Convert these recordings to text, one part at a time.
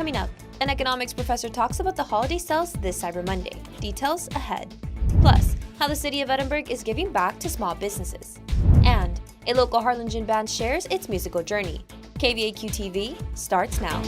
Coming up, an economics professor talks about the holiday sales this Cyber Monday. Details ahead. Plus, how the City of Edinburgh is giving back to small businesses. And a local Harlingen band shares its musical journey. KVAQ-TV starts now.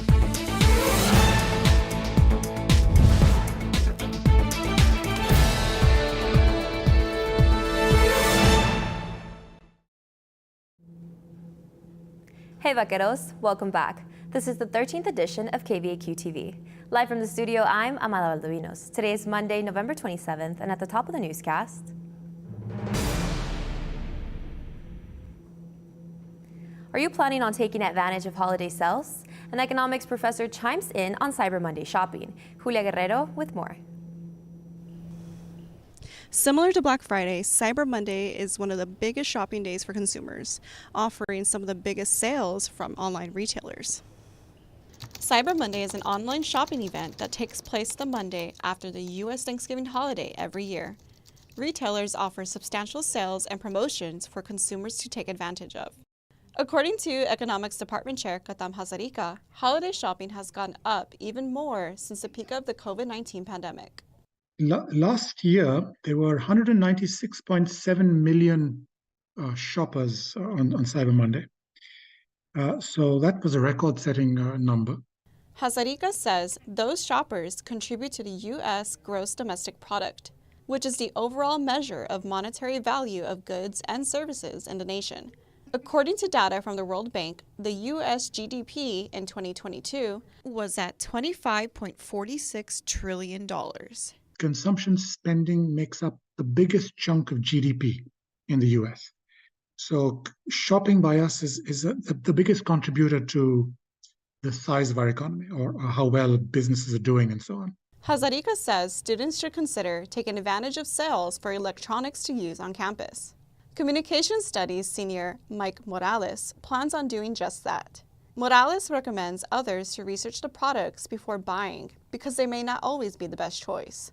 Hey vaqueros, welcome back. This is the 13th edition of KVAQ-TV. Live from the studio, I'm Amada Valdovinos. Today is Monday, November 27th, and at the top of the newscast. Are you planning on taking advantage of holiday sales? An economics professor chimes in on Cyber Monday shopping. Julia Guerrero with more. Similar to Black Friday, Cyber Monday is one of the biggest shopping days for consumers, offering some of the biggest sales from online retailers. Cyber Monday is an online shopping event that takes place the Monday after the U.S. Thanksgiving holiday every year. Retailers offer substantial sales and promotions for consumers to take advantage of. According to Economics Department Chair Katam Hazarika, holiday shopping has gone up even more since the peak of the COVID-19 pandemic. Last year, there were 196.7 million shoppers on Cyber Monday. So that was a record-setting number. Hazarika says those shoppers contribute to the U.S. gross domestic product, which is the overall measure of monetary value of goods and services in the nation. According to data from the World Bank, the U.S. GDP in 2022 was at $25.46 trillion. Consumption spending makes up the biggest chunk of GDP in the U.S. So shopping by us is the biggest contributor to the size of our economy or how well businesses are doing and so on. Hazarika says students should consider taking advantage of sales for electronics to use on campus. Communication Studies senior Mike Morales plans on doing just that. Morales recommends others to research the products before buying because they may not always be the best choice.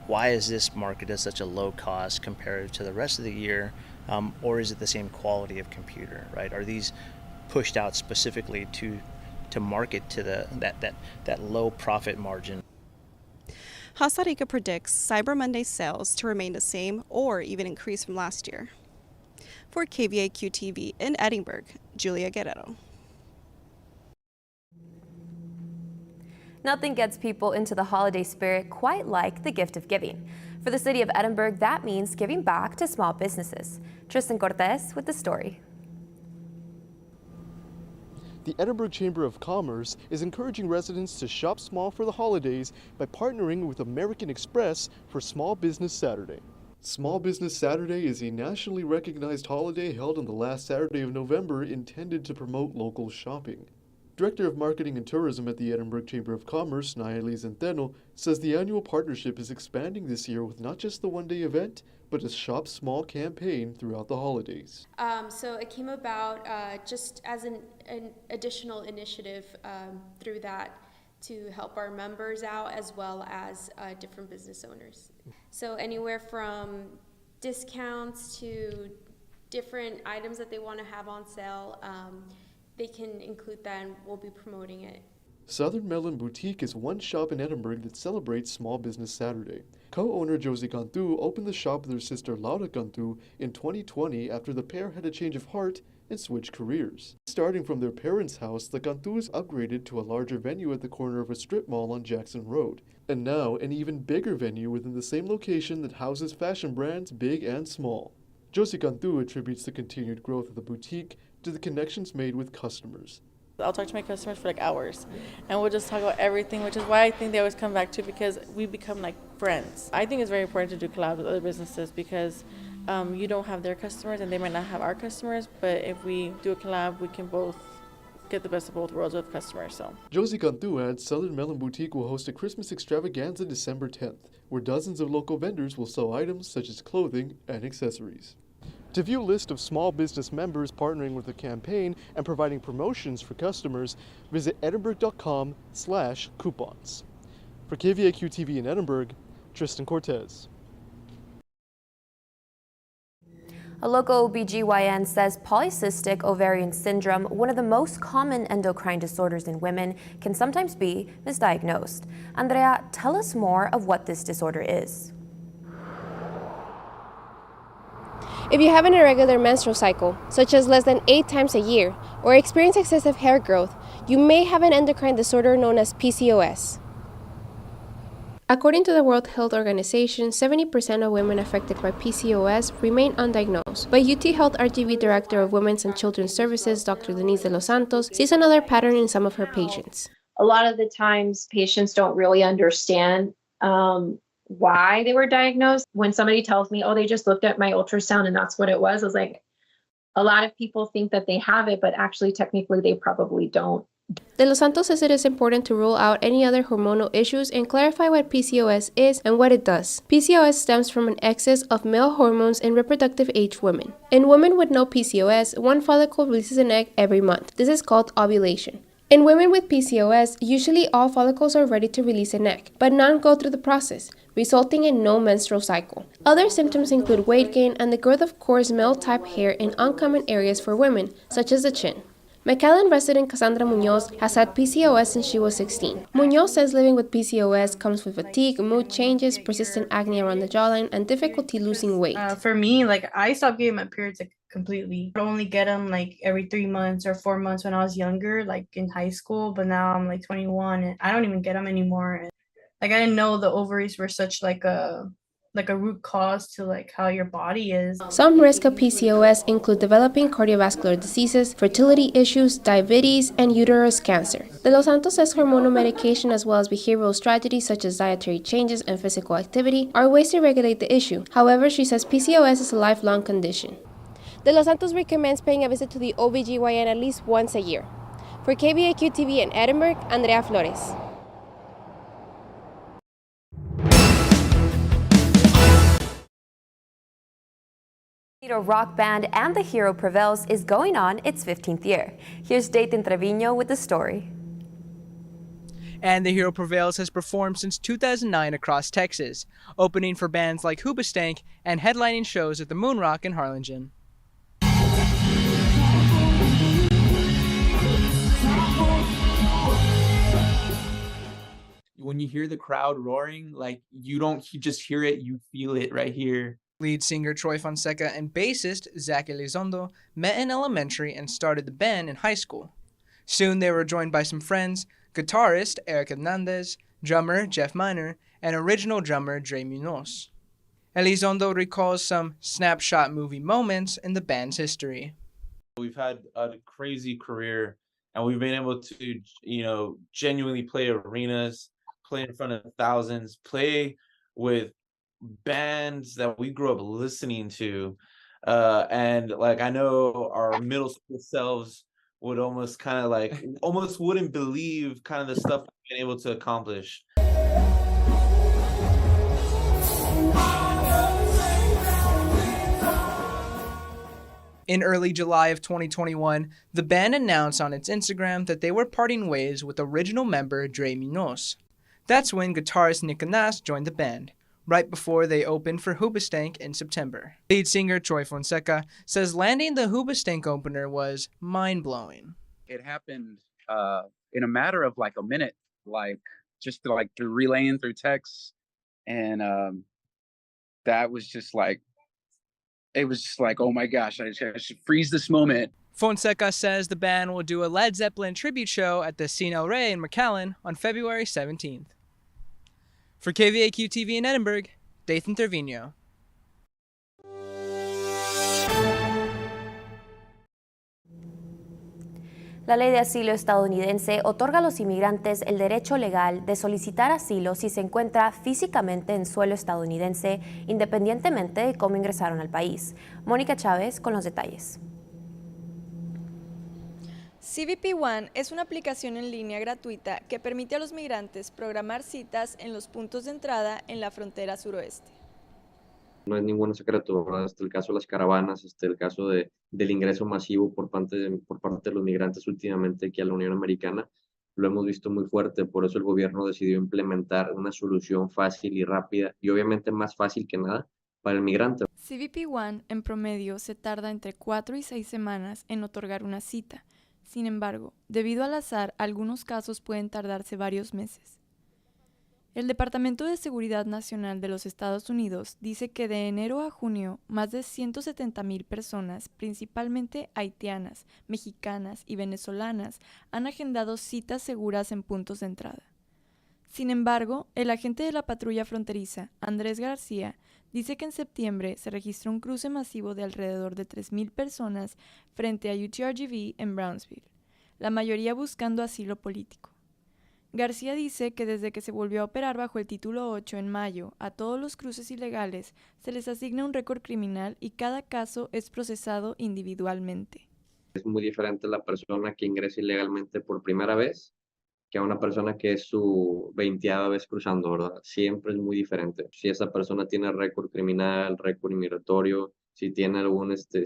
Why is this market at such a low cost compared to the rest of the year, or is it the same quality of computer, right? Are these pushed out specifically to market to that low profit margin? Hazarika predicts Cyber Monday sales to remain the same or even increase from last year. For KVAQ-TV in Edinburgh, Julia Guerrero. Nothing gets people into the holiday spirit quite like the gift of giving. For the City of Edinburgh, that means giving back to small businesses. Tristan Cortez with the story. The Edinburgh Chamber of Commerce is encouraging residents to shop small for the holidays by partnering with American Express for Small Business Saturday. Small Business Saturday is a nationally recognized holiday held on the last Saturday of November intended to promote local shopping. Director of Marketing and Tourism at the Edinburgh Chamber of Commerce, Nayeli Centeno, says the annual partnership is expanding this year with not just the one-day event, but a Shop Small campaign throughout the holidays. So it came about just as an additional initiative through that to help our members out as well as different business owners. So anywhere from discounts to different items that they want to have on sale, they can include that and we'll be promoting it. Southern Melon Boutique is one shop in Edinburgh that celebrates Small Business Saturday. Co-owner Josie Cantu opened the shop with her sister Laura Cantu in 2020 after the pair had a change of heart and switched careers. Starting from their parents' house, the Cantus upgraded to a larger venue at the corner of a strip mall on Jackson Road, and now an even bigger venue within the same location that houses fashion brands big and small. Josie Cantu attributes the continued growth of the boutique to the connections made with customers. I'll talk to my customers for like hours and we'll just talk about everything, which is why I think they always come back to, because we become like friends. I think it's very important to do collabs with other businesses because you don't have their customers and they might not have our customers, but if we do a collab, we can both get the best of both worlds with customers. So Josie Cantu adds Southern Melon Boutique will host a Christmas extravaganza December 10th, where dozens of local vendors will sell items such as clothing and accessories. To view a list of small business members partnering with the campaign and providing promotions for customers, visit edinburgh.com/coupons. For KVAQ-TV in Edinburgh, Tristan Cortez. A local OBGYN says polycystic ovarian syndrome, one of the most common endocrine disorders in women, can sometimes be misdiagnosed. Andrea, tell us more of what this disorder is. If you have an irregular menstrual cycle, such as less than 8 times a year, or experience excessive hair growth, you may have an endocrine disorder known as PCOS. According to the World Health Organization, 70% of women affected by PCOS remain undiagnosed. But UTRGV Director of Women's and Children's Services, Dr. Denise de los Santos, sees another pattern in some of her patients. A lot of the times, patients don't really understand why they were diagnosed. When somebody tells me, oh, they just looked at my ultrasound and that's what it was, I was like, a lot of people think that they have it, but actually, technically, they probably don't. De los Santos says it is important to rule out any other hormonal issues and clarify what PCOS is and what it does. PCOS stems from an excess of male hormones in reproductive age women. In women with no PCOS, one follicle releases an egg every month. This is called ovulation. In women with PCOS, usually all follicles are ready to release an egg, but none go through the process, resulting in no menstrual cycle. Other symptoms include weight gain and the growth of coarse male-type hair in uncommon areas for women, such as the chin. McAllen resident Cassandra Munoz has had PCOS since she was 16. Munoz says living with PCOS comes with fatigue, mood changes, persistent acne around the jawline, and difficulty losing weight. For me, I stopped getting my periods completely. I would only get them every 3 months or 4 months when I was younger, in high school. But now I'm 21 and I don't even get them anymore. I didn't know the ovaries were such a root cause to how your body is. Some risk of PCOS include developing cardiovascular diseases, fertility issues, diabetes, and uterus cancer. De los Santos says hormonal medication as well as behavioral strategies such as dietary changes and physical activity are ways to regulate the issue. However, she says PCOS is a lifelong condition. De los Santos recommends paying a visit to the OBGYN at least once a year. For KVAQ-TV in Edinburgh, Andrea Flores. Rock band And the Hero Prevails is going on its 15th year. Here's Dayton Trevino with the story. And the Hero Prevails has performed since 2009 across Texas, opening for bands like Hoobastank and headlining shows at the Moon Rock in Harlingen. When you hear the crowd roaring, you don't just hear it, you feel it right here. Lead singer Troy Fonseca and bassist Zach Elizondo met in elementary and started the band in high school. Soon they were joined by some friends, guitarist Eric Hernandez, drummer Jeff Miner, and original drummer Dre Munoz. Elizondo recalls some snapshot movie moments in the band's history. We've had a crazy career, and we've been able to, genuinely play arenas, play in front of thousands, play with bands that we grew up listening to, and I know our middle school selves would almost almost wouldn't believe the stuff we've been able to accomplish. In early July of 2021, the band announced on its Instagram that they were parting ways with original member Dre Munoz. That's when guitarist Nick Anas joined the band, right before they opened for Hoobastank in September. Lead singer Troy Fonseca says landing the Hoobastank opener was mind-blowing. It happened in a matter of a minute, just through relaying through texts, and that was just it was just oh my gosh, I should freeze this moment. Fonseca says the band will do a Led Zeppelin tribute show at the Cine El Rey in McAllen on February 17th. For KVAQ-TV in Edinburgh, Dayton Trevino. La ley de asilo estadounidense otorga a los inmigrantes el derecho legal de solicitar asilo si se encuentra físicamente en suelo estadounidense, independientemente de cómo ingresaron al país. Mónica Chávez con los detalles. CBP One es una aplicación en línea gratuita que permite a los migrantes programar citas en los puntos de entrada en la frontera suroeste. No es ningún secreto, ¿verdad? El caso de las caravanas, el caso del ingreso masivo por parte de los migrantes últimamente aquí a la Unión Americana, lo hemos visto muy fuerte. Por eso el gobierno decidió implementar una solución fácil y rápida, y obviamente más fácil que nada, para el migrante. CBP-1 en promedio se tarda entre 4 y 6 semanas en otorgar una cita. Sin embargo, debido al azar, algunos casos pueden tardarse varios meses. El Departamento de Seguridad Nacional de los Estados Unidos dice que de enero a junio, más de 170,000 personas, principalmente haitianas, mexicanas y venezolanas, han agendado citas seguras en puntos de entrada. Sin embargo, el agente de la patrulla fronteriza, Andrés García, dice que en septiembre se registró un cruce masivo de alrededor de 3,000 personas frente a UTRGV en Brownsville, la mayoría buscando asilo político. García dice que desde que se volvió a operar bajo el título 8 en mayo, a todos los cruces ilegales se les asigna un récord criminal y cada caso es procesado individualmente. Es muy diferente la persona que ingresa ilegalmente por primera vez que a una persona que es su 20ª vez cruzando, ¿verdad? Siempre es muy diferente. Si esa persona tiene récord criminal, récord inmigratorio, si tiene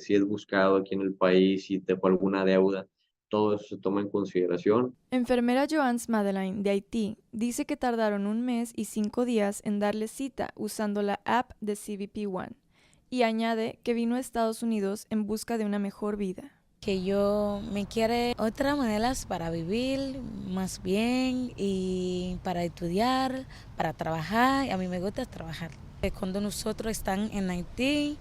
si es buscado aquí en el país, si dejó alguna deuda, todo eso se toma en consideración. Enfermera Joans Madeline, de Haití, dice que tardaron 1 mes y 5 días en darle cita usando la app de CBP-1 y añade que vino a Estados Unidos en busca de una mejor vida. Que yo me quiere otras maneras para vivir más bien y para estudiar, para trabajar. A mí me gusta trabajar. Cuando nosotros están en Haití,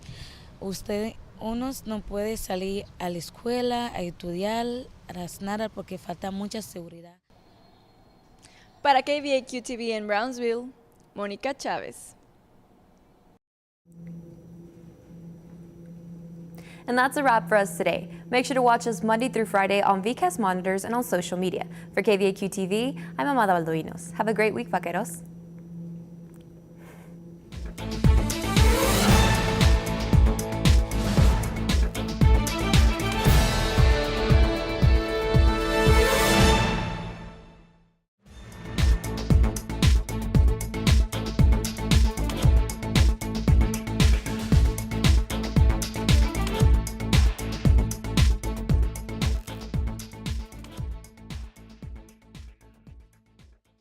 unos no puede salir a la escuela, a estudiar, a nada porque falta mucha seguridad. Para KVAQ-TV en Brownsville, Mónica Chávez. And that's a wrap for us today. Make sure to watch us Monday through Friday on VCAST monitors and on social media. For KVAQ-TV, I'm Amada Baldovinos. Have a great week, vaqueros.